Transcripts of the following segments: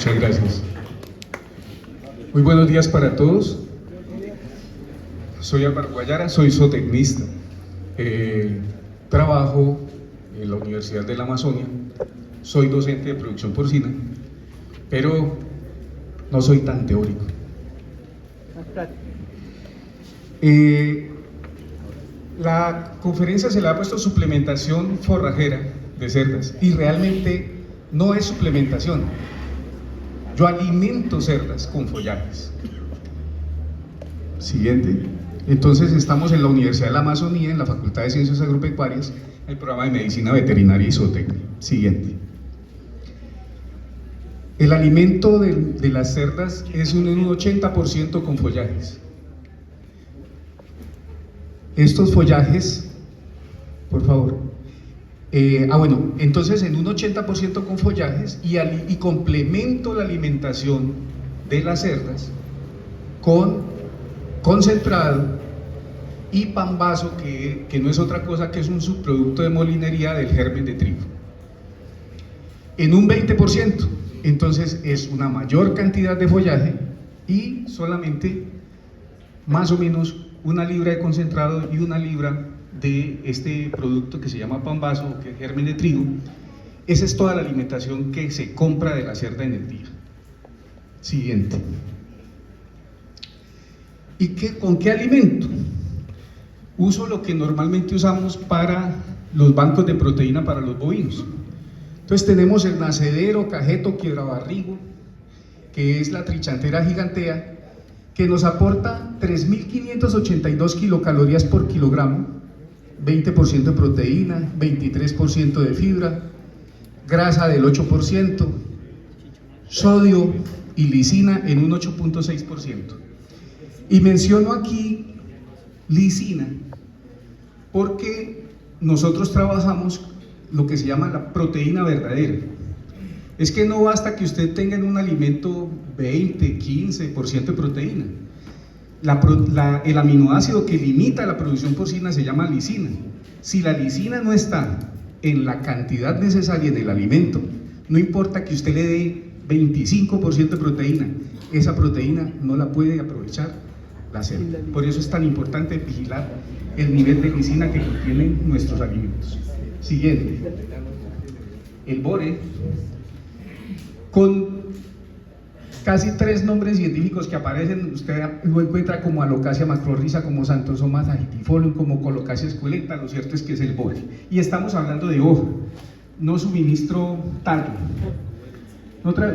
Muchas gracias. Muy buenos días para todos. Soy Álvaro Guayara, soy zootecnista. Trabajo en la Universidad de la Amazonia. Soy docente de producción porcina, pero no soy tan teórico. La conferencia se le ha puesto suplementación forrajera de cerdas y realmente no es suplementación. Yo alimento cerdas con follajes. Siguiente. Entonces estamos en la Universidad de la Amazonía, en la Facultad de Ciencias Agropecuarias, el programa de Medicina Veterinaria y Zootecnia. Siguiente. El alimento de las cerdas es un 80% con follajes. Estos follajes, por favor. Bueno, entonces en un 80% con follajes y complemento la alimentación de las cerdas con concentrado y pan vaso, que no es otra cosa que es un subproducto de molinería del germen de trigo. En un 20%, entonces es una mayor cantidad de follaje y solamente más o menos 1 libra de concentrado y 1 libra de este producto que se llama pan vaso, que es germen de trigo. Esa es toda la alimentación que se compra de la cerda en el día. Siguiente. ¿Y con qué alimento? Uso lo que normalmente usamos para los bancos de proteína para los bovinos. Entonces tenemos el nacedero, cajeto, quiebrabarrigo, que es la trichantera gigantea, que nos aporta 3.582 kilocalorías por kilogramo, 20% de proteína, 23% de fibra, grasa del 8%, sodio y lisina en un 8.6%. Y menciono aquí lisina porque nosotros trabajamos lo que se llama la proteína verdadera. Es que no basta que usted tenga en un alimento 20, 15% de proteína. El aminoácido que limita la producción porcina se llama lisina. Si la lisina no está en la cantidad necesaria en el alimento, no importa que usted le dé 25% de proteína, esa proteína no la puede aprovechar la cerda. Por eso es tan importante vigilar el nivel de lisina que contienen nuestros alimentos. Siguiente. El bore, con casi 3 nombres científicos que aparecen, usted lo encuentra como Alocasia macrorhiza, como Xanthosoma sagitifolium, como Colocasia escuelenta. Lo cierto es que es el bore. Y estamos hablando de hoja, no suministro tallo.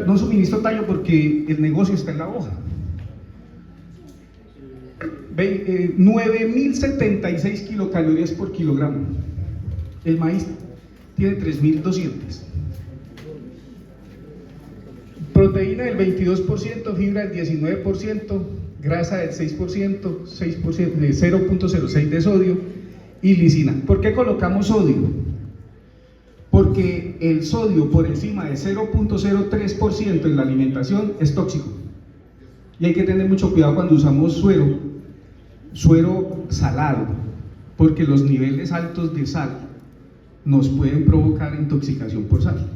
No suministro tallo porque el negocio está en la hoja. 9.076 kilocalorías por kilogramo. El maíz tiene 3.200. Proteína del 22%, fibra del 19%, grasa del 6%, 6% de 0.06 de sodio y lisina. ¿Por qué colocamos sodio? Porque el sodio por encima de 0.03% en la alimentación es tóxico. Y hay que tener mucho cuidado cuando usamos suero salado, porque los niveles altos de sal nos pueden provocar intoxicación por sal.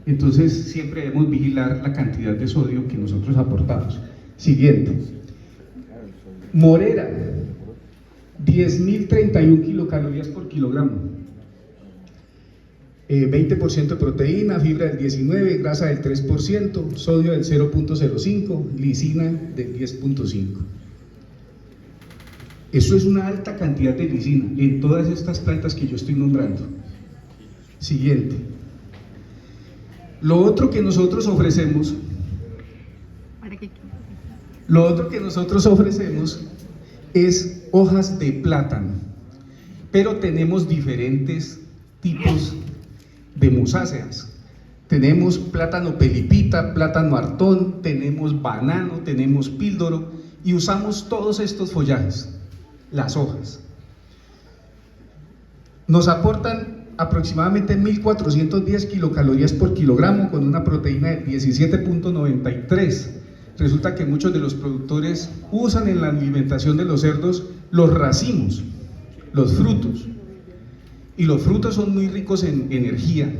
Entonces siempre debemos vigilar la cantidad de sodio que nosotros aportamos. Siguiente. Morera, 10.031 kilocalorías por kilogramo. 20% de proteína, fibra del 19%, grasa del 3%, sodio del 0.05%, lisina del 10.5%. Eso es una alta cantidad de lisina en todas estas plantas que yo estoy nombrando. Siguiente. Lo otro que nosotros ofrecemos es hojas de plátano, pero tenemos diferentes tipos de musáceas. Tenemos plátano pelipita, plátano artón, tenemos banano, tenemos píldoro y usamos todos estos follajes, las hojas. Nos aportan aproximadamente 1.410 kilocalorías por kilogramo con una proteína de 17.93. Resulta que muchos de los productores usan en la alimentación de los cerdos los racimos, los frutos, y los frutos son muy ricos en energía,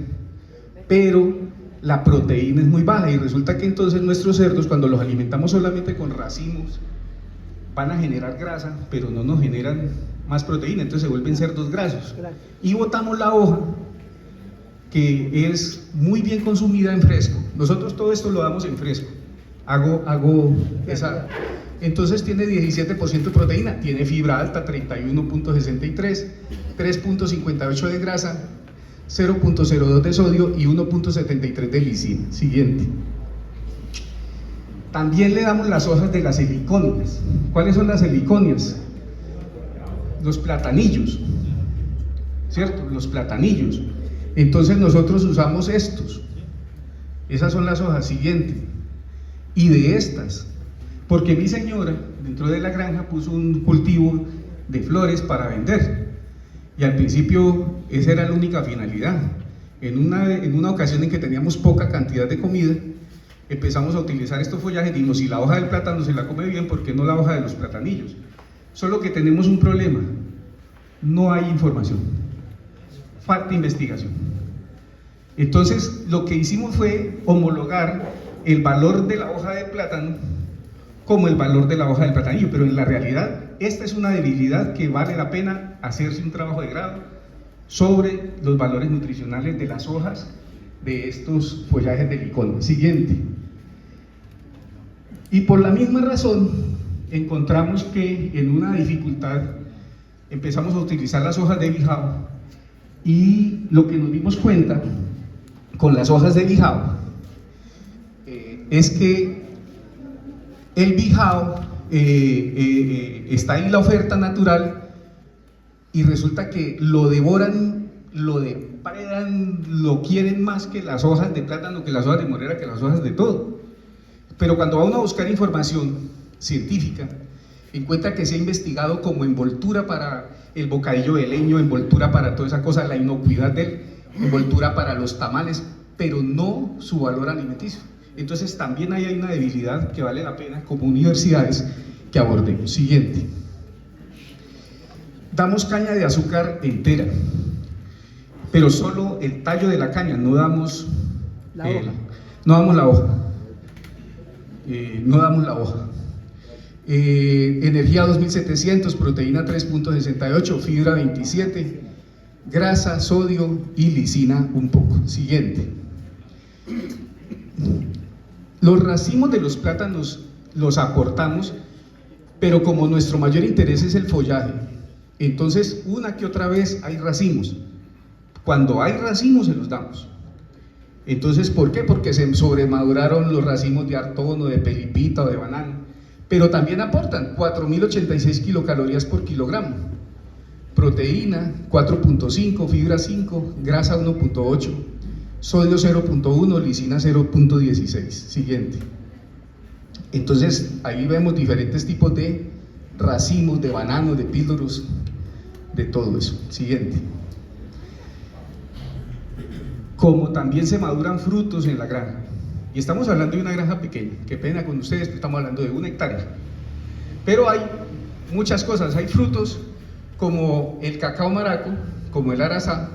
pero la proteína es muy baja y resulta que entonces nuestros cerdos, cuando los alimentamos solamente con racimos, van a generar grasa, pero no nos generan más proteína, entonces se vuelven cerdos grasos. Y botamos la hoja, que es muy bien consumida en fresco. Nosotros todo esto lo damos en fresco. Hago esa. Entonces tiene 17% de proteína, tiene fibra alta, 31.63, 3.58 de grasa, 0.02 de sodio y 1.73 de lisina. Siguiente. También le damos las hojas de las heliconias. ¿Cuáles son las heliconias? Los platanillos, ¿cierto? Los platanillos. Entonces nosotros usamos estos. Esas son las hojas. Siguiente. Y de estas, porque mi señora dentro de la granja puso un cultivo de flores para vender y al principio esa era la única finalidad. En una ocasión en que teníamos poca cantidad de comida, empezamos a utilizar estos follajes y dijimos, si la hoja del plátano se la come bien, ¿por qué no la hoja de los platanillos? Solo que tenemos un problema, no hay información, falta investigación. Entonces lo que hicimos fue homologar el valor de la hoja de plátano como el valor de la hoja del platanillo, pero en la realidad esta es una debilidad que vale la pena hacerse un trabajo de grado sobre los valores nutricionales de las hojas de estos follajes de licón. Siguiente. Y por la misma razón encontramos que en una dificultad empezamos a utilizar las hojas de bijao y lo que nos dimos cuenta con las hojas de bijao es que el bijao está en la oferta natural y resulta que lo devoran, lo depredan, lo quieren más que las hojas de plátano, que las hojas de morera, que las hojas de todo. Pero cuando va uno a buscar información científica, encuentra que se ha investigado como envoltura para el bocadillo de leño, envoltura para toda esa cosa, la inocuidad de él, envoltura para los tamales, pero no su valor alimenticio. Entonces también ahí hay una debilidad que vale la pena como universidades que abordemos. Siguiente. Damos caña de azúcar entera, pero solo el tallo de la caña, no damos la hoja. No damos la hoja. No damos la hoja. Energía 2700, proteína 3.68, fibra 27, grasa, sodio y lisina un poco. Siguiente. Los racimos de los plátanos los aportamos, pero como nuestro mayor interés es el follaje, entonces una que otra vez hay racimos. Cuando hay racimos se los damos. Entonces, ¿por qué? Porque se sobremaduraron los racimos de artono, de pelipita o de banano, pero también aportan 4.086 kilocalorías por kilogramo, proteína 4.5, fibra 5, grasa 1.8, sodio 0.1, lisina 0.16. Siguiente. Entonces ahí vemos diferentes tipos de racimos, de bananos, de píldoros, de todo eso. Siguiente. Como también se maduran frutos en la granja, y estamos hablando de una granja pequeña, qué pena con ustedes, pero estamos hablando de 1 hectárea, pero hay muchas cosas, hay frutos como el cacao maraco, como el arazá,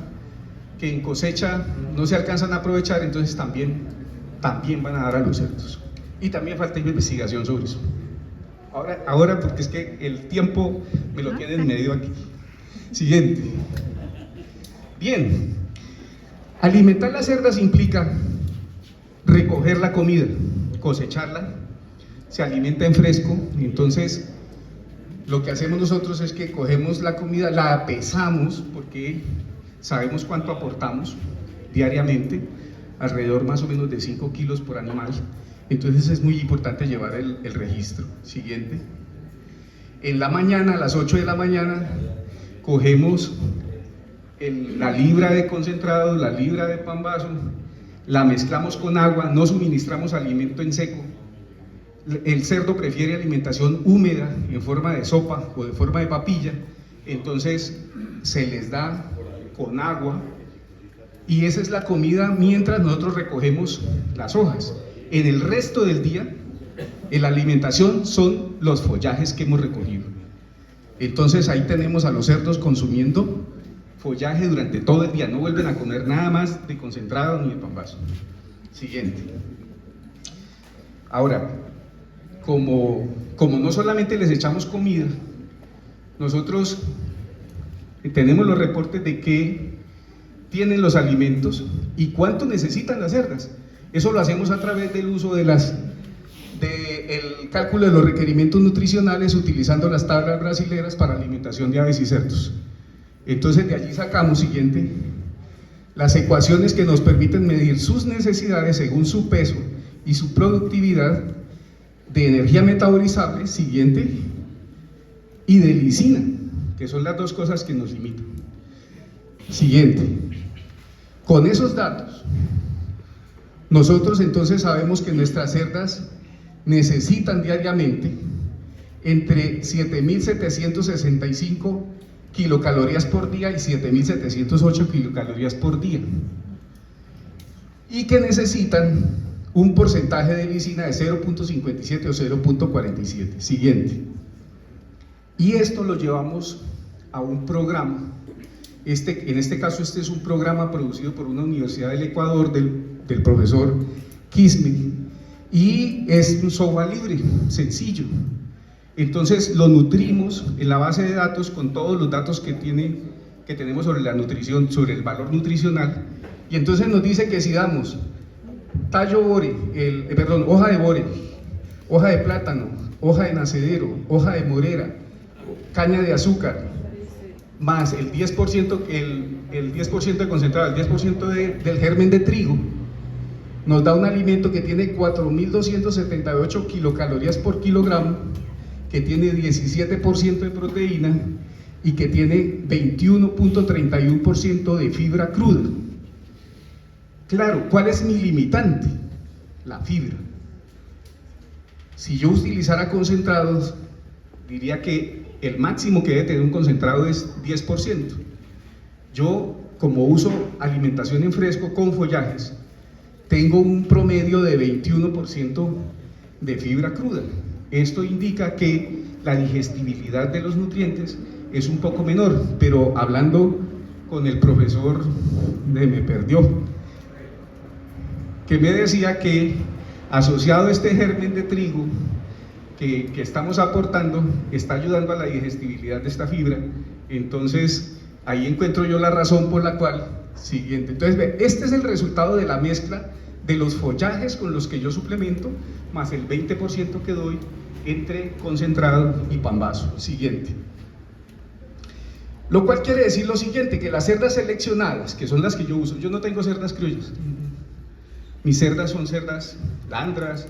que en cosecha no se alcanzan a aprovechar, entonces también van a dar a los cerdos. Y también falta investigación sobre eso. Ahora porque es que el tiempo me lo tiene en medio aquí. Siguiente. Bien, alimentar las cerdas implica recoger la comida, cosecharla, se alimenta en fresco, entonces lo que hacemos nosotros es que cogemos la comida, la pesamos, porque sabemos cuánto aportamos diariamente, alrededor más o menos de 5 kilos por animal, entonces es muy importante llevar el registro. Siguiente. En la mañana, a las 8 de la mañana, cogemos la libra de concentrado, la libra de pan vaso, la mezclamos con agua, no suministramos alimento en seco. El cerdo prefiere alimentación húmeda en forma de sopa o de forma de papilla, entonces se les da con agua y esa es la comida mientras nosotros recogemos las hojas. En el resto del día, la alimentación son los follajes que hemos recogido. Entonces ahí tenemos a los cerdos consumiendo follaje durante todo el día, no vuelven a comer nada más de concentrado ni de pan vaso. Siguiente. Ahora, como no solamente les echamos comida, nosotros tenemos los reportes de qué tienen los alimentos y cuánto necesitan las cerdas. Eso lo hacemos a través del uso del cálculo de los requerimientos nutricionales utilizando las tablas brasileras para alimentación de aves y cerdos. Entonces de allí sacamos, siguiente, las ecuaciones que nos permiten medir sus necesidades según su peso y su productividad de energía metabolizable, siguiente, y de lisina, que son las dos cosas que nos limitan. Siguiente. Con esos datos, nosotros entonces sabemos que nuestras cerdas necesitan diariamente entre 7.765 kilocalorías por día y 7.708 kilocalorías por día, y que necesitan un porcentaje de lisina de 0.57 o 0.47. Siguiente. Y esto lo llevamos a un programa. En este caso, este es un programa producido por una universidad del Ecuador, del profesor Quisme, y es un software libre, sencillo. Entonces lo nutrimos en la base de datos con todos los datos que tenemos sobre la nutrición, sobre el valor nutricional, y entonces nos dice que si damos tallo bore, hoja de bore, hoja de plátano, hoja de nacedero, hoja de morera, caña de azúcar, más el 10%, el 10% de concentrado, el 10% del germen de trigo, nos da un alimento que tiene 4.278 kilocalorías por kilogramo, que tiene 17% de proteína y que tiene 21.31% de fibra cruda. Claro, ¿cuál es mi limitante? La fibra. Si yo utilizara concentrados, diría que el máximo que debe tener un concentrado es 10%. Yo, como uso alimentación en fresco con follajes, tengo un promedio de 21% de fibra cruda. Esto indica que la digestibilidad de los nutrientes es un poco menor, pero hablando con el profesor me perdió, que me decía que asociado a este germen de trigo que estamos aportando, está ayudando a la digestibilidad de esta fibra. Entonces ahí encuentro yo la razón por la cual, siguiente, entonces ve, este es el resultado de la mezcla de los follajes con los que yo suplemento, más el 20% que doy entre concentrado y pambazo. Siguiente. Lo cual quiere decir lo siguiente, que las cerdas seleccionadas, que son las que yo uso, yo no tengo cerdas criollas, mis cerdas son cerdas landras,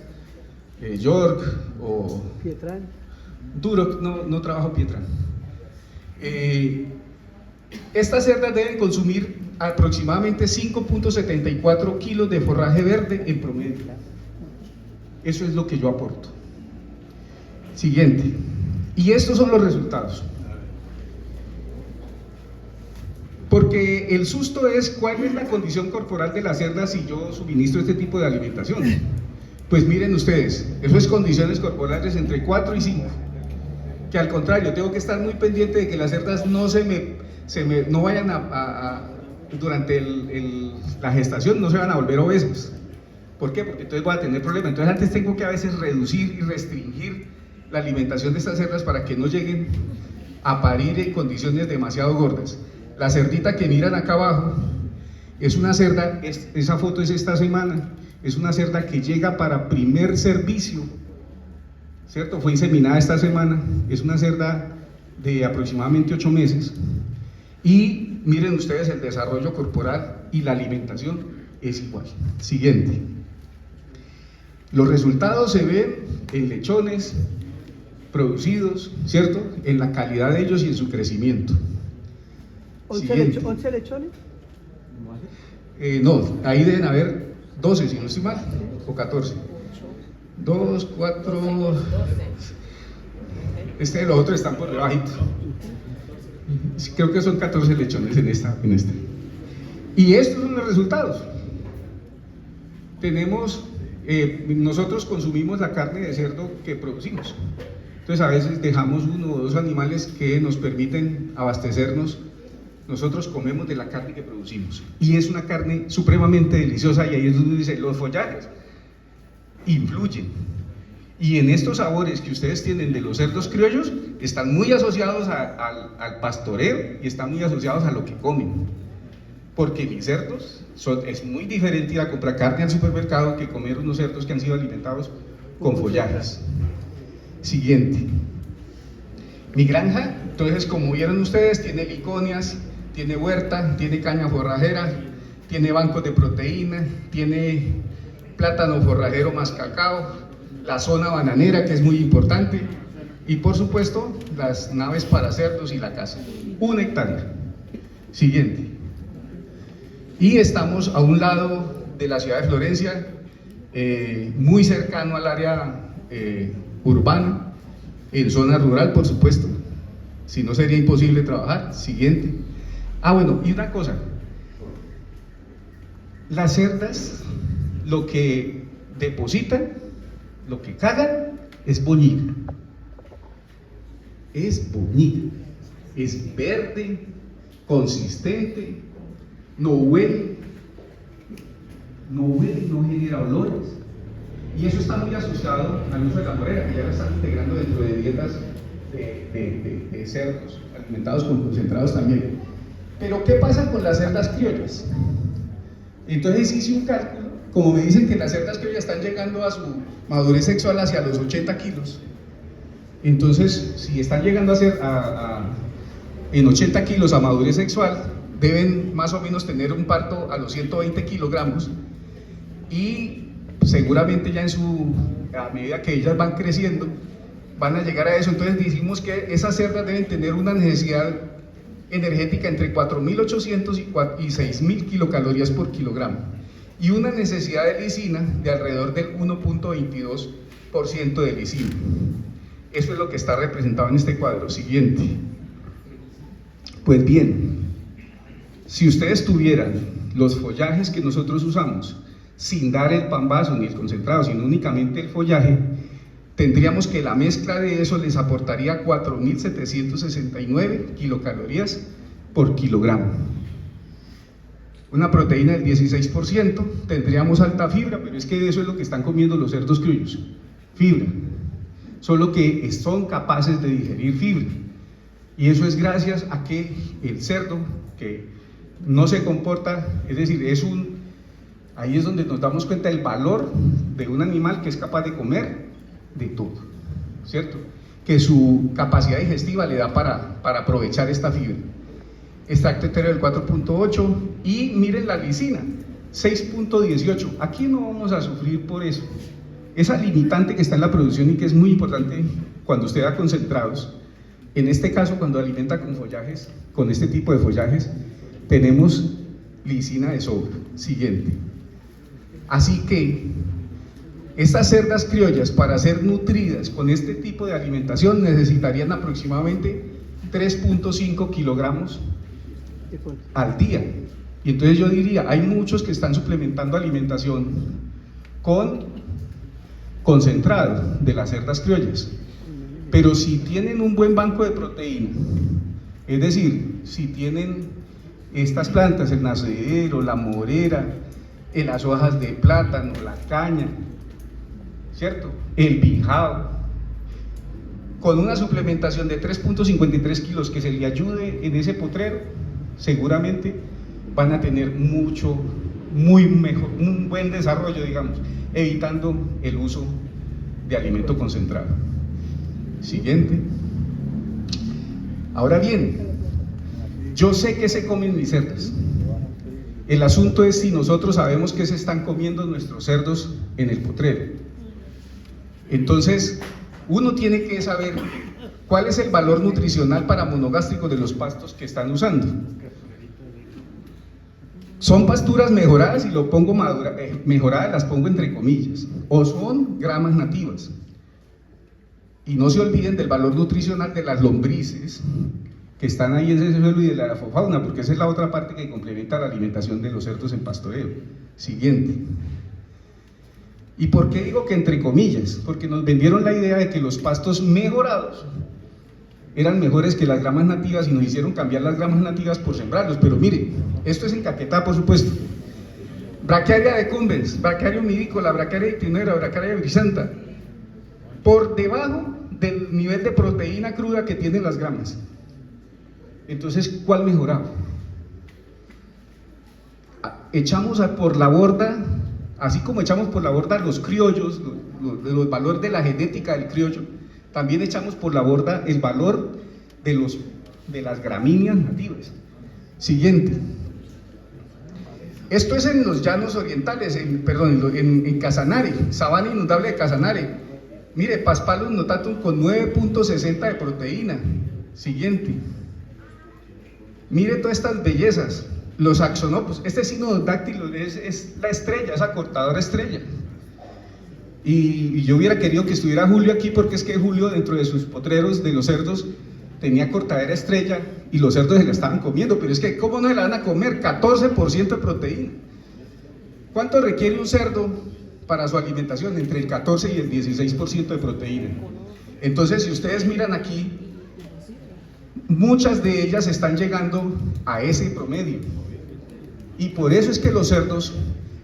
York o Pietran. Duroc, no trabajo Pietran. Estas cerdas deben consumir aproximadamente 5.74 kilos de forraje verde en promedio. Eso es lo que yo aporto. Siguiente. Y estos son los resultados. Porque el susto es cuál es la condición corporal de las cerdas si yo suministro este tipo de alimentación. Pues miren ustedes, eso es condiciones corporales entre 4 y 5. Que al contrario, tengo que estar muy pendiente de que las cerdas no no vayan durante la gestación no se van a volver obesas. ¿Por qué? Porque entonces voy a tener problemas. Entonces antes tengo que a veces reducir y restringir la alimentación de estas cerdas para que no lleguen a parir en condiciones demasiado gordas. La cerdita que miran acá abajo es una cerda, esa foto es esta semana, es una cerda que llega para primer servicio, ¿cierto? Fue inseminada esta semana, es una cerda de aproximadamente 8 meses y miren ustedes el desarrollo corporal y la alimentación es igual. Siguiente. Los resultados se ven en lechones producidos, ¿cierto? En la calidad de ellos y en su crecimiento. ¿11 lechones? No, ahí deben haber 12, si no estoy mal, o 14. 2, 4. Los otros están por debajito. Creo que son 14 lechones en esta. Y estos son los resultados. Nosotros consumimos la carne de cerdo que producimos. Entonces a veces dejamos 1 o 2 animales que nos permiten abastecernos nosotros comemos de la carne que producimos. Y es una carne supremamente deliciosa, y ahí es donde dice, los follajes influyen. Y en estos sabores que ustedes tienen de los cerdos criollos, están muy asociados al pastoreo y están muy asociados a lo que comen. Porque mis cerdos, es muy diferente ir a comprar carne al supermercado que comer unos cerdos que han sido alimentados con follajes. Siguiente. Mi granja, entonces, como vieron ustedes, tiene liconias, tiene huerta, tiene caña forrajera, tiene bancos de proteína, tiene plátano forrajero más cacao, la zona bananera, que es muy importante, y por supuesto las naves para cerdos y la casa. 1 hectárea. Siguiente. Y estamos a un lado de la ciudad de Florencia, muy cercano al área urbana, en zona rural, por supuesto, si no sería imposible trabajar. Siguiente. Bueno, y una cosa, las cerdas lo que depositan, lo que cagan, es boñiga. Es boñiga, es verde, consistente, no huele, no genera olores. Y eso está muy asociado al uso de la morera, que ya la están integrando dentro de dietas de cerdos, alimentados con concentrados también. Pero ¿qué pasa con las cerdas criollas? Entonces hice un cálculo, como me dicen que las cerdas criollas están llegando a su madurez sexual hacia los 80 kilos, entonces si están llegando en 80 kilos a madurez sexual, deben más o menos tener un parto a los 120 kilogramos, y seguramente ya a medida que ellas van creciendo, van a llegar a eso. Entonces decimos que esas cerdas deben tener una necesidad energética entre 4.800 y 6.000 kilocalorías por kilogramo, y una necesidad de lisina de alrededor del 1.22% de lisina. Eso es lo que está representado en este cuadro. Siguiente. Pues bien, si ustedes tuvieran los follajes que nosotros usamos, sin dar el pambazo ni el concentrado, sino únicamente el follaje, tendríamos que la mezcla de eso les aportaría 4.769 kilocalorías por kilogramo. Una proteína del 16%, tendríamos alta fibra, pero es que eso es lo que están comiendo los cerdos criollos, fibra, solo que son capaces de digerir fibra, y eso es gracias a que el cerdo, que no se comporta, es decir, ahí es donde nos damos cuenta del valor de un animal que es capaz de comer de todo, ¿cierto? Que su capacidad digestiva le da para aprovechar esta fibra. Extracto entero del 4.8, y miren la lisina, 6.18. Aquí no vamos a sufrir por eso. Esa limitante que está en la producción y que es muy importante cuando usted da concentrados, en este caso cuando alimenta con follajes, con este tipo de follajes, tenemos lisina de sobra. Siguiente. Así que estas cerdas criollas, para ser nutridas con este tipo de alimentación, necesitarían aproximadamente 3.5 kilogramos al día. Y entonces yo diría, hay muchos que están suplementando alimentación con concentrado de las cerdas criollas, pero si tienen un buen banco de proteína, es decir, si tienen estas plantas, el nacedero, la morera, las hojas de plátano, la caña, ¿cierto?, el bijao, con una suplementación de 3.53 kilos que se le ayude en ese potrero, seguramente van a tener un buen desarrollo, digamos, evitando el uso de alimento concentrado. Siguiente. Ahora bien, yo sé que se comen mis cerdas. El asunto es si nosotros sabemos qué se están comiendo nuestros cerdos en el potrero. Entonces, uno tiene que saber cuál es el valor nutricional para monogástricos de los pastos que están usando. Son pasturas mejoradas, y lo pongo mejoradas, las pongo entre comillas, o son gramas nativas. Y no se olviden del valor nutricional de las lombrices que están ahí en ese suelo y de la afofauna, porque esa es la otra parte que complementa la alimentación de los cerdos en pastoreo. Siguiente. ¿Y por qué digo que entre comillas? Porque nos vendieron la idea de que los pastos mejorados eran mejores que las gramas nativas y nos hicieron cambiar las gramas nativas por sembrarlos. Pero mire, esto es en Caquetá, por supuesto. Braquiaria decumbens, Braquiaria humidícola, Braquiaria itinera, Braquiaria brisanta, por debajo del nivel de proteína cruda que tienen las gramas. Entonces, ¿cuál mejoraba? Echamos por la borda, así como echamos por la borda los criollos, los valores de la genética del criollo, también echamos por la borda el valor de las gramíneas nativas. Siguiente. Esto es en los llanos orientales, en Casanare, sabana inundable de Casanare. Mire, Paspalus notatum con 9.60 de proteína. Siguiente. Mire todas estas bellezas. Los axonopus, este sinodáctilo es la estrella, esa cortadora estrella. Y yo hubiera querido que estuviera Julio aquí, porque es que Julio, dentro de sus potreros de los cerdos, tenía cortadera estrella y los cerdos se la estaban comiendo. Pero es que, ¿cómo no se la van a comer? 14% de proteína. ¿Cuánto requiere un cerdo para su alimentación? Entre el 14 y el 16% de proteína. Entonces, si ustedes miran aquí, muchas de ellas están llegando a ese promedio. Y por eso es que los cerdos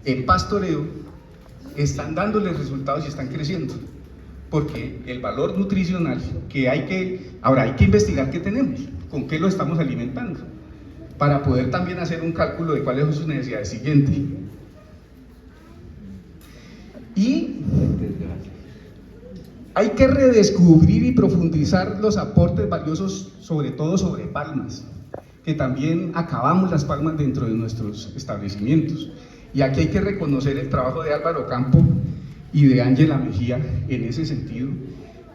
en pastoreo están dándoles resultados y están creciendo, porque el valor nutricional ahora hay que investigar qué tenemos, con qué lo estamos alimentando, para poder también hacer un cálculo de cuáles son sus necesidades. Siguiente. Y hay que redescubrir y profundizar los aportes valiosos, sobre todo sobre palmas, que también acabamos las palmas dentro de nuestros establecimientos. Y aquí hay que reconocer el trabajo de Álvaro Campo y de Ángela Mejía en ese sentido.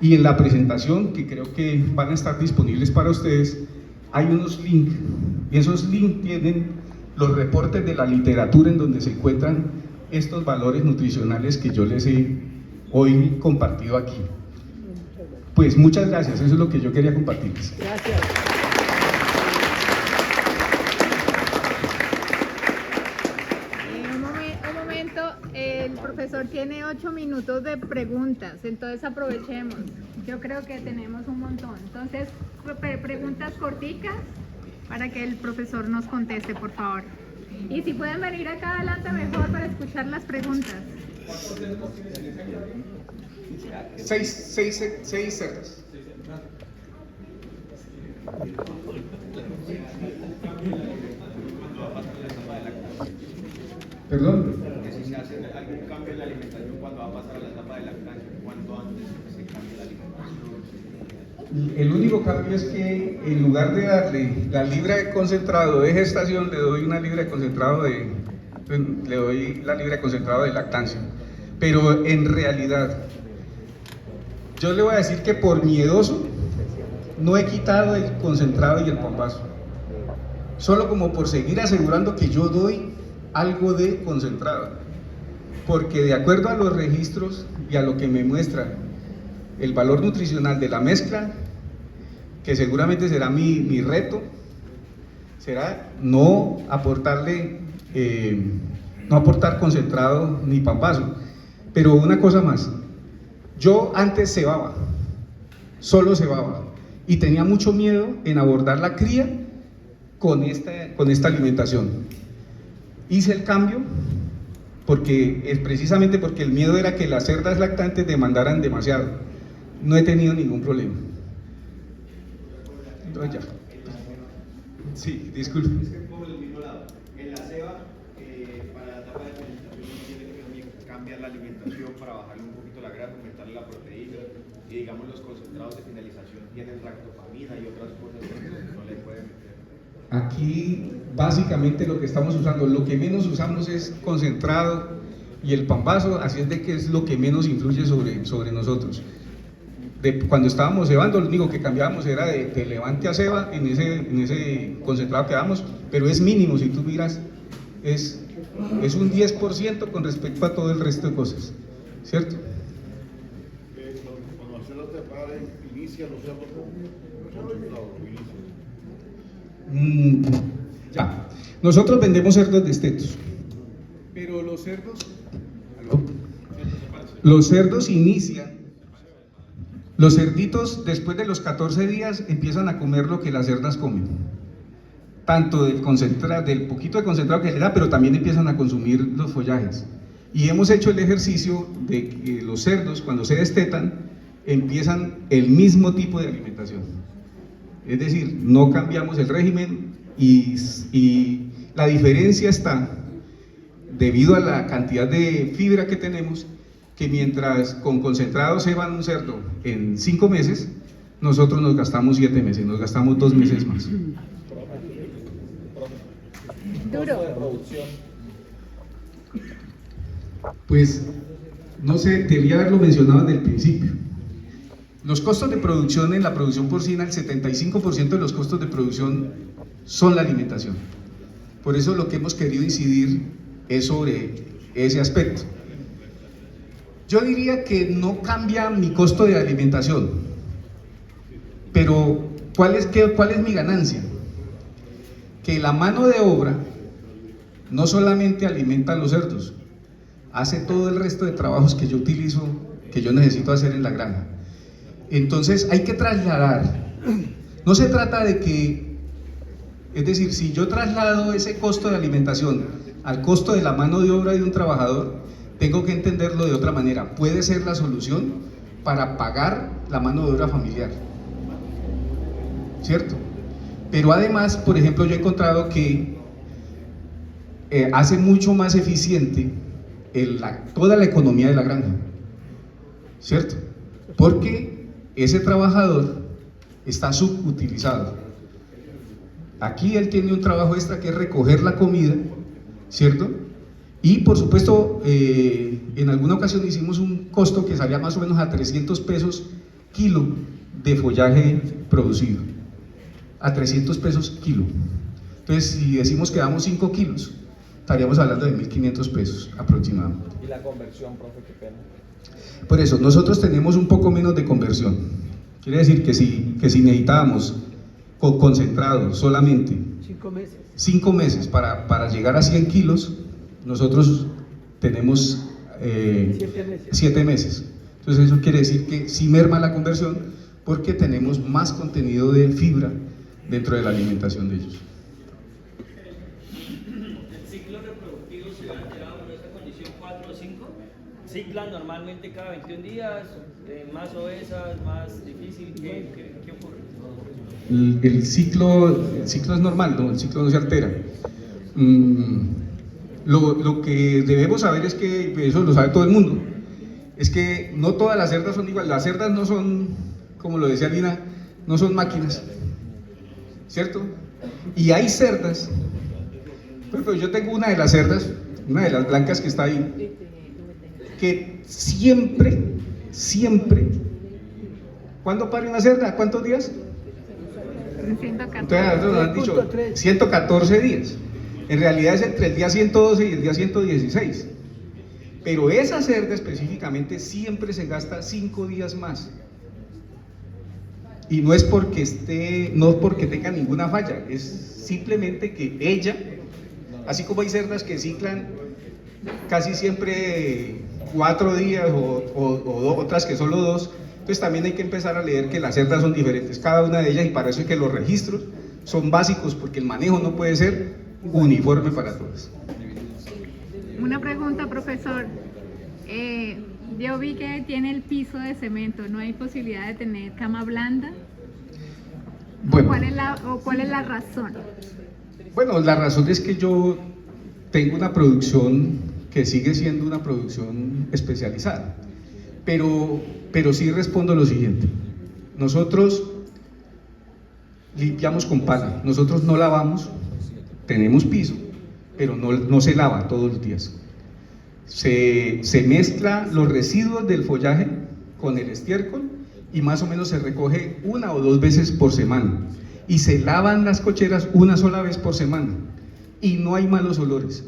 Y en la presentación, que creo que van a estar disponibles para ustedes, hay unos links, y esos links tienen los reportes de la literatura en donde se encuentran estos valores nutricionales que yo les he hoy compartido aquí. Pues muchas gracias, eso es lo que yo quería compartirles. Gracias. Un momento, el profesor tiene 8 minutos de preguntas, entonces aprovechemos. Yo creo que tenemos un montón. Entonces, preguntas corticas para que el profesor nos conteste, por favor. Y si pueden venir acá adelante mejor para escuchar las preguntas. Seis cerdas. Perdón. Si se hace algún cambio en la alimentación cuando va a pasar a la etapa de lactancia, ¿cuánto antes se cambia la alimentación? El único cambio es que en lugar de darle la libra de concentrado de gestación, le doy la libra de concentrado de lactancia. Pero en realidad, yo le voy a decir que por miedoso no he quitado el concentrado y el pambazo, solo como por seguir asegurando que yo doy algo de concentrado, porque de acuerdo a los registros y a lo que me muestra el valor nutricional de la mezcla, que seguramente será mi reto, será no aportar concentrado ni pambazo. Pero una cosa más, yo antes cebaba, solo cebaba, y tenía mucho miedo en abordar la cría con esta alimentación. Hice el cambio precisamente porque el miedo era que las cerdas lactantes demandaran demasiado. No he tenido ningún problema. Entonces ya. Sí, disculpe. Es que por el mismo lado, en la ceba, para la etapa de alimentación, uno tiene que también cambiar la alimentación para bajarle un poquito la grasa, aumentarle la proteína, y digamos los concentrados de finalización tienen ractopamina y otras cosas que no le pueden meter. Aquí básicamente lo que estamos usando, lo que menos usamos es concentrado y el pambazo, así es de que es lo que menos influye sobre nosotros. Cuando estábamos cebando, lo único que cambiábamos era de levante a ceba en ese concentrado que damos, pero es mínimo, si tú miras, es un 10% con respecto a todo el resto de cosas, ¿cierto? Cuando Marcelo te pare, inicia los cerdos con concentrado, inicia. Ya, nosotros vendemos cerdos destetos, pero los cerdos, ¿aló? Los cerdos inician Los cerditos después de los 14 días empiezan a comer lo que las cerdas comen, tanto del poquito de concentrado que le da, pero también empiezan a consumir los follajes. Y hemos hecho el ejercicio de que los cerdos, cuando se destetan, empiezan el mismo tipo de alimentación. Es decir, no cambiamos el régimen y la diferencia está debido a la cantidad de fibra que tenemos, que mientras con concentrado se van un cerdo en 5 meses, nosotros nos gastamos 7 meses, nos gastamos 2 meses más. Duro. Pues, no sé, debía haberlo mencionado desde el principio. Los costos de producción en la producción porcina, el 75% de los costos de producción son la alimentación. Por eso lo que hemos querido incidir es sobre ese aspecto. Yo diría que no cambia mi costo de alimentación, pero ¿cuál es mi ganancia? Que la mano de obra no solamente alimenta a los cerdos, hace todo el resto de trabajos que yo utilizo, que yo necesito hacer en la granja. Entonces hay que trasladar, no se trata de que, es decir, si yo traslado ese costo de alimentación al costo de la mano de obra de un trabajador, tengo que entenderlo de otra manera. Puede ser la solución para pagar la mano de obra familiar, ¿cierto? Pero además, por ejemplo, yo he encontrado que hace mucho más eficiente toda la economía de la granja, ¿cierto? Porque ese trabajador está subutilizado. Aquí él tiene un trabajo extra que es recoger la comida, ¿cierto? Y por supuesto, en alguna ocasión hicimos un costo que salía más o menos a 300 pesos kilo de follaje producido, a 300 pesos kilo. Entonces, si decimos que damos 5 kilos, estaríamos hablando de 1.500 pesos aproximadamente. ¿Y la conversión, profe, qué pena? Por eso, nosotros tenemos un poco menos de conversión. Quiere decir que si necesitábamos concentrado solamente 5 meses para llegar a 100 kilos, nosotros tenemos 7 meses. Entonces eso quiere decir que sí merma la conversión porque tenemos más contenido de fibra dentro de la alimentación de ellos. ¿El ciclo reproductivo se ve alterado por esta condición 4 o 5? ¿Ciclan normalmente cada 21 días? ¿Más obesas? ¿Más difícil? ¿Qué ocurre? El ciclo es normal, ¿no? El ciclo no se altera. Lo que debemos saber es que, eso lo sabe todo el mundo, es que no todas las cerdas son iguales. Las cerdas no son, como lo decía Lina, no son máquinas, ¿cierto? Y hay cerdas, por ejemplo, yo tengo una de las cerdas, una de las blancas que está ahí, que siempre, ¿cuándo pare una cerda? ¿Cuántos días? 114. Entonces nosotros nos han dicho 114 días. En realidad es entre el día 112 y el día 116. Pero esa cerda específicamente siempre se gasta 5 días más. Y no es porque tenga ninguna falla, es simplemente que ella, así como hay cerdas que ciclan casi siempre 4 días o otras que solo 2, entonces también hay que empezar a leer que las cerdas son diferentes, cada una de ellas, y para eso es que los registros son básicos, porque el manejo no puede ser uniforme para todas. Una pregunta, profesor. Yo vi que tiene el piso de cemento, ¿no hay posibilidad de tener cama blanda? Bueno, ¿Cuál es la razón? Bueno, la razón es que yo tengo una producción que sigue siendo una producción especializada, pero sí respondo lo siguiente: nosotros limpiamos con pala, nosotros no lavamos, tenemos piso, pero no se lava todos los días. Se mezcla los residuos del follaje con el estiércol y más o menos se recoge 1 o 2 veces por semana, y se lavan las cocheras una sola vez por semana y no hay malos olores.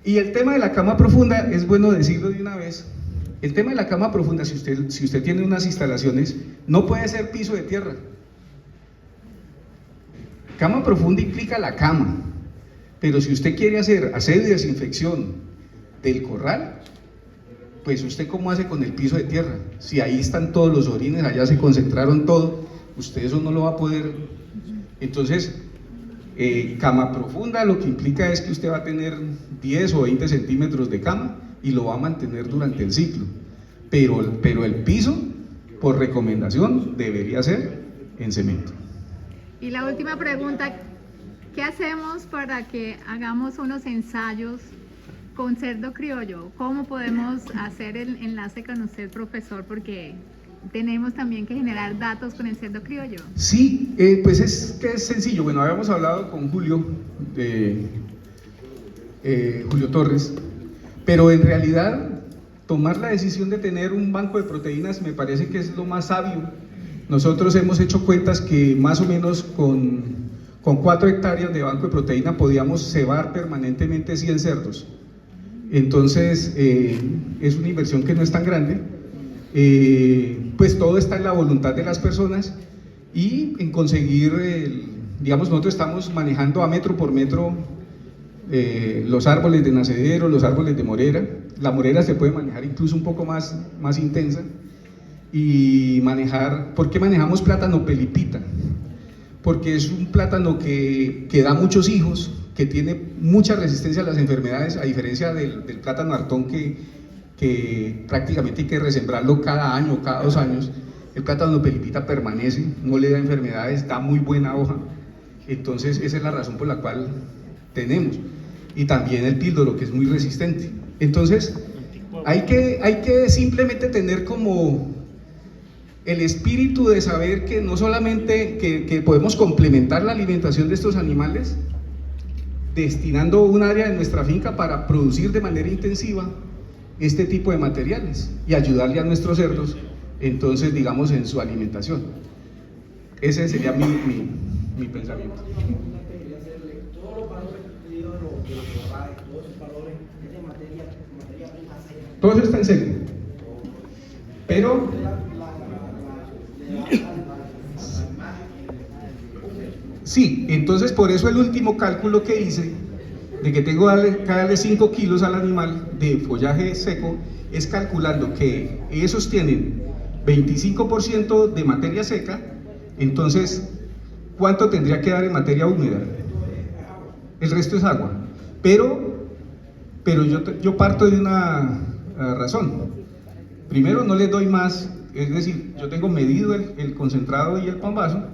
Y el tema de la cama profunda, es bueno decirlo de una vez, el tema de la cama profunda, si usted tiene unas instalaciones, no puede ser piso de tierra. Cama profunda implica la cama, pero si usted quiere hacer aseo y desinfección del corral, pues usted cómo hace con el piso de tierra, si ahí están todos los orines, allá se concentraron todo, usted eso no lo va a poder. Entonces, cama profunda lo que implica es que usted va a tener 10 o 20 centímetros de cama y lo va a mantener durante el ciclo, pero el piso, por recomendación, debería ser en cemento. Y la última pregunta, ¿qué hacemos para que hagamos unos ensayos con cerdo criollo? ¿Cómo podemos hacer el enlace con usted, profesor? Porque tenemos también que generar datos con el cerdo criollo. Sí, pues es sencillo. Bueno, habíamos hablado con Julio Torres, pero en realidad tomar la decisión de tener un banco de proteínas me parece que es lo más sabio. Nosotros hemos hecho cuentas que más o menos con 4 hectáreas de banco de proteína podíamos cebar permanentemente 100 cerdos. Entonces, es una inversión que no es tan grande. Pues todo está en la voluntad de las personas y en conseguir, digamos, nosotros estamos manejando a metro por metro los árboles de nacedero, los árboles de morera. La morera se puede manejar incluso un poco más intensa, y manejar, ¿por qué manejamos plátano pelipita? Porque es un plátano que da muchos hijos, que tiene mucha resistencia a las enfermedades, a diferencia del plátano hartón que prácticamente hay que resembrarlo cada año, cada 2 años. El plátano pelipita permanece, no le da enfermedades, da muy buena hoja. Entonces esa es la razón por la cual tenemos. Y también el píldoro, que es muy resistente. Entonces hay que simplemente tener como el espíritu de saber que no solamente que podemos complementar la alimentación de estos animales destinando un área de nuestra finca para producir de manera intensiva este tipo de materiales y ayudarle a nuestros cerdos, entonces, digamos, en su alimentación. Ese sería mi pensamiento. Todos los valores pedidos de los forrajes, todos esos valores es de materia prima seca. Todo eso está en seco, pero sí, entonces por eso el último cálculo que hice de que tengo que darle 5 kilos al animal de follaje seco es calculando que esos tienen 25% de materia seca. Entonces, ¿cuánto tendría que dar en materia húmeda? El resto es agua. Pero yo parto de una razón. Primero, no les doy más, es decir, yo tengo medido el concentrado y el pambazo,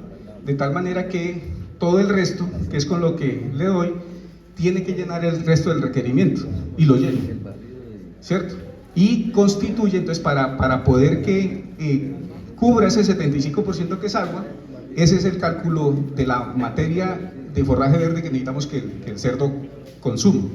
de tal manera que todo el resto, que es con lo que le doy, tiene que llenar el resto del requerimiento, y lo lleno, ¿cierto? Y constituye, entonces, para poder que cubra ese 75% que es agua, ese es el cálculo de la materia de forraje verde que necesitamos que el cerdo consuma.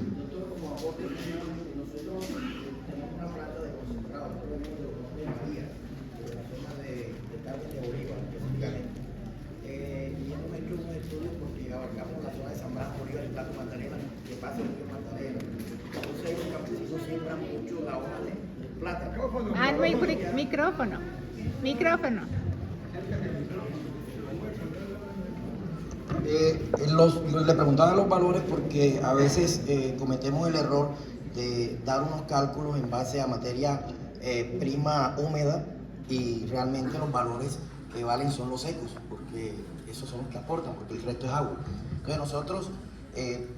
Micrófono. Le preguntaba los valores porque a veces cometemos el error de dar unos cálculos en base a materia prima húmeda y realmente los valores que valen son los secos, porque esos son los que aportan, porque el resto es agua. Entonces nosotros,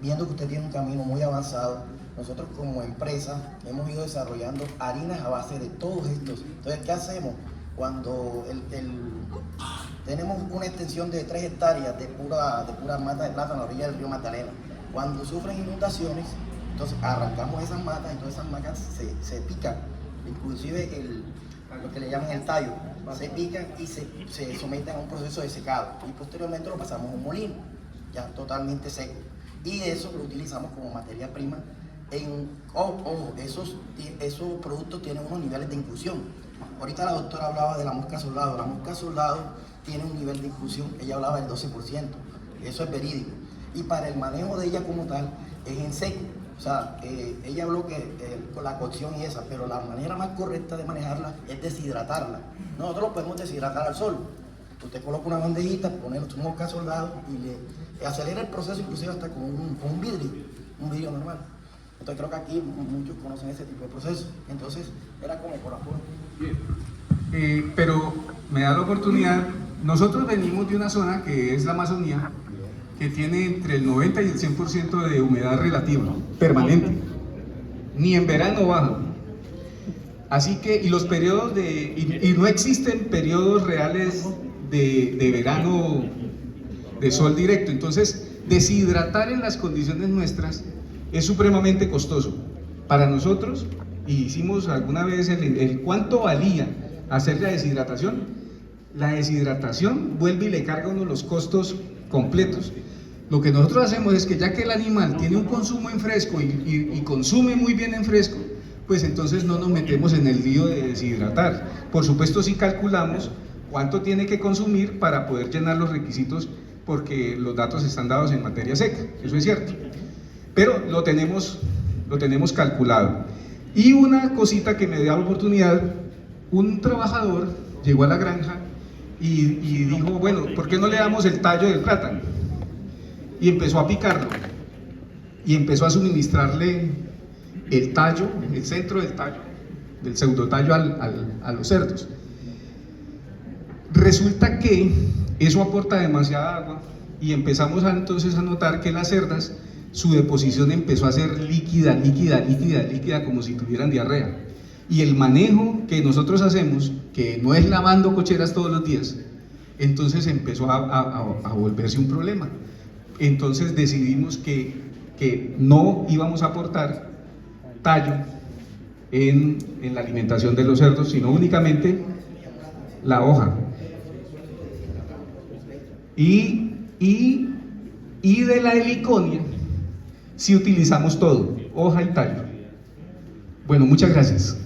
viendo que usted tiene un camino muy avanzado, nosotros como empresa hemos ido desarrollando harinas a base de todos estos. Entonces, ¿qué hacemos? Cuando tenemos una extensión de 3 hectáreas de pura mata de plátano a la orilla del río Magdalena, cuando sufren inundaciones, entonces arrancamos esas matas y todas esas matas se pican, inclusive lo que le llaman el tallo, se pican y se someten a un proceso de secado y posteriormente lo pasamos a un molino, ya totalmente seco, y eso lo utilizamos como materia prima. Esos productos tienen unos niveles de inclusión. Ahorita la doctora hablaba de la mosca soldado. La mosca soldado tiene un nivel de inclusión, ella hablaba del 12%, eso es verídico. Y para el manejo de ella como tal, es en seco. O sea, ella habló que con la cocción y esa, pero la manera más correcta de manejarla es deshidratarla. Nosotros lo podemos deshidratar al sol. Usted coloca una bandejita, pone su mosca soldado y le acelera el proceso, inclusive hasta con un vidrio normal. Entonces creo que aquí muchos conocen ese tipo de proceso. Entonces era como por afuera. Pero me da la oportunidad, nosotros venimos de una zona que es la Amazonía, que tiene entre el 90 y el 100% de humedad relativa, permanente, ni en verano baja. Así que, y los periodos y no existen periodos reales de verano de sol directo. Entonces, deshidratar en las condiciones nuestras es supremamente costoso para nosotros. Y hicimos alguna vez el cuánto valía hacer la deshidratación. La deshidratación vuelve y le carga a uno los costos completos. Lo que nosotros hacemos es que ya que el animal tiene un consumo en fresco y consume muy bien en fresco, pues entonces no nos metemos en el lío de deshidratar. Por supuesto sí calculamos cuánto tiene que consumir para poder llenar los requisitos, porque los datos están dados en materia seca, eso es cierto. Pero lo tenemos calculado. Y una cosita que me da la oportunidad, un trabajador llegó a la granja y dijo, bueno, ¿por qué no le damos el tallo del plátano? Y empezó a picarlo y empezó a suministrarle el tallo, el centro del tallo, del pseudotallo a los cerdos. Resulta que eso aporta demasiada agua y empezamos entonces a notar que las cerdas, su deposición empezó a ser líquida, como si tuvieran diarrea. Y el manejo que nosotros hacemos, que no es lavando cocheras todos los días, entonces empezó a volverse un problema. Entonces decidimos que no íbamos a aportar tallo en la alimentación de los cerdos, sino únicamente la hoja. Y de la heliconia sí utilizamos todo, hoja y tallo. Bueno, muchas gracias.